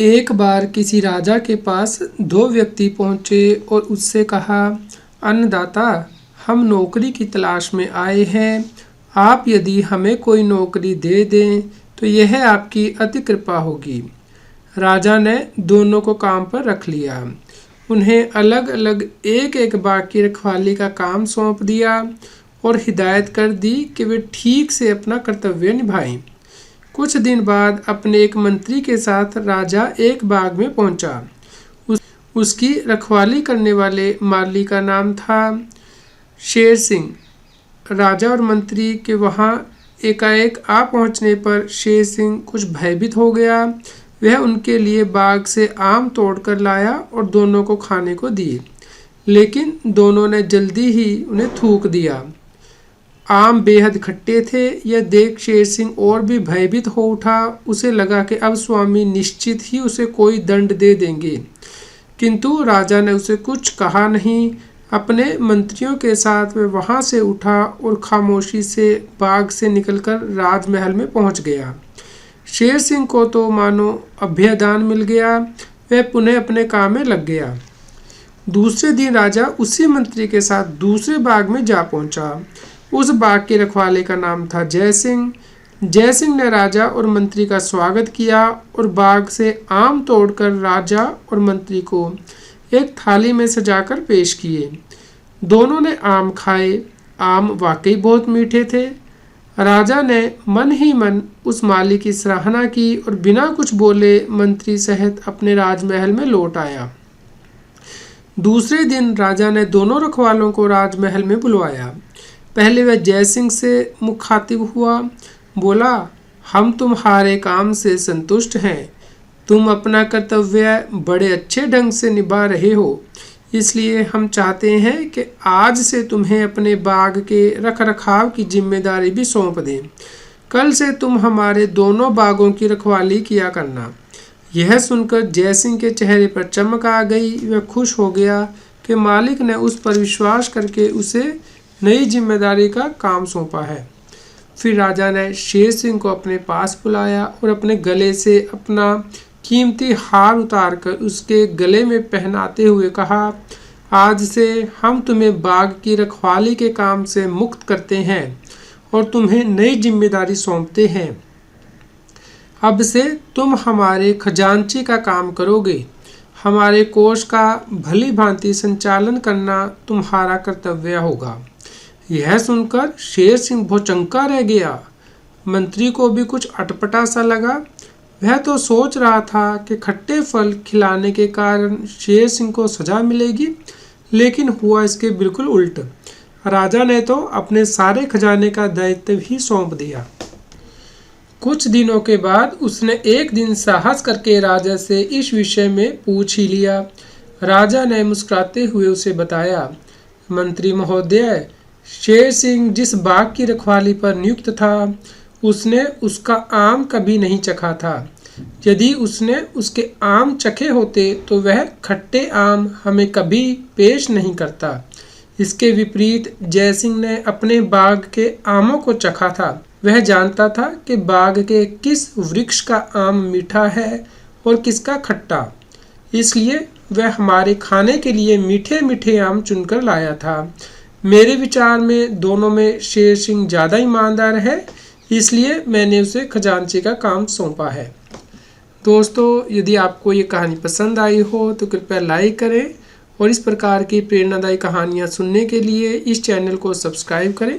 एक बार किसी राजा के पास दो व्यक्ति पहुँचे और उससे कहा, अन्नदाता, हम नौकरी की तलाश में आए हैं। आप यदि हमें कोई नौकरी दे दें तो यह आपकी अति कृपा होगी। राजा ने दोनों को काम पर रख लिया। उन्हें अलग अलग एक एक बाग की रखवाली का काम सौंप दिया और हिदायत कर दी कि वे ठीक से अपना कर्तव्य निभाएं। कुछ दिन बाद अपने एक मंत्री के साथ राजा एक बाग में पहुंचा। उसकी रखवाली करने वाले माली का नाम था शेर सिंह। राजा और मंत्री के वहां एकाएक आ पहुंचने पर शेर सिंह कुछ भयभीत हो गया। वह उनके लिए बाग से आम तोड़कर लाया और दोनों को खाने को दिए, लेकिन दोनों ने जल्दी ही उन्हें थूक दिया। आम बेहद खट्टे थे। यह देख शेर सिंह और भी भयभीत हो उठा। उसे लगा कि अब स्वामी निश्चित ही उसे कोई दंड दे देंगे, किंतु राजा ने उसे कुछ कहा नहीं। अपने मंत्रियों के साथ वह वहां से उठा और खामोशी से बाग से निकलकर राजमहल में पहुंच गया। शेर सिंह को तो मानो अभयदान मिल गया। वह पुनः अपने काम में लग गया। दूसरे दिन राजा उसी मंत्री के साथ दूसरे बाग में जा पहुंचा। उस बाग के रखवाले का नाम था जय सिंह। जय सिंह ने राजा और मंत्री का स्वागत किया और बाग से आम तोड़कर राजा और मंत्री को एक थाली में सजाकर पेश किए। दोनों ने आम खाए। आम वाकई बहुत मीठे थे। राजा ने मन ही मन उस माली की सराहना की और बिना कुछ बोले मंत्री सहित अपने राजमहल में लौट आया। दूसरे दिन राजा ने दोनों रखवालों को राजमहल में बुलवाया। पहले वह जय सिंह से मुखातिब हुआ। बोला, हम तुम्हारे काम से संतुष्ट हैं। तुम अपना कर्तव्य बड़े अच्छे ढंग से निभा रहे हो, इसलिए हम चाहते हैं कि आज से तुम्हें अपने बाग के रखरखाव की जिम्मेदारी भी सौंप दें। कल से तुम हमारे दोनों बागों की रखवाली किया करना। यह सुनकर जय सिंह के चेहरे पर चमक आ गई। वह खुश हो गया कि मालिक ने उस पर विश्वास करके उसे नई जिम्मेदारी का काम सौंपा है। फिर राजा ने शेर सिंह को अपने पास बुलाया और अपने गले से अपना कीमती हार उतारकर उसके गले में पहनाते हुए कहा, आज से हम तुम्हें बाग की रखवाली के काम से मुक्त करते हैं और तुम्हें नई जिम्मेदारी सौंपते हैं। अब से तुम हमारे खजांची का काम करोगे। हमारे कोष का भली भांति संचालन करना तुम्हारा कर्तव्य होगा। यह सुनकर शेर सिंह भौचक्का रह गया। मंत्री को भी कुछ अटपटा सा लगा। वह तो सोच रहा था कि खट्टे फल खिलाने के कारण शेर सिंह को सजा मिलेगी, लेकिन हुआ इसके बिल्कुल उल्ट। राजा ने तो अपने सारे खजाने का दायित्व ही सौंप दिया। कुछ दिनों के बाद उसने एक दिन साहस करके राजा से इस विषय में पूछ ही लिया। राजा ने मुस्कुराते हुए उसे बताया, मंत्री महोदय, शेर सिंह जिस बाग की रखवाली पर नियुक्त था, उसने उसका आम कभी नहीं चखा था। यदि उसने उसके आम चखे होते तो वह खट्टे आम हमें कभी पेश नहीं करता। इसके विपरीत जय सिंह ने अपने बाग के आमों को चखा था। वह जानता था कि बाग के किस वृक्ष का आम मीठा है और किसका खट्टा। इसलिए वह हमारे खाने के लिए मीठे मीठे आम चुनकर लाया था। मेरे विचार में दोनों में शेर सिंह ज़्यादा ईमानदार है, इसलिए मैंने उसे खजांची का काम सौंपा है। दोस्तों, यदि आपको ये कहानी पसंद आई हो तो कृपया लाइक करें और इस प्रकार की प्रेरणादायी कहानियाँ सुनने के लिए इस चैनल को सब्सक्राइब करें।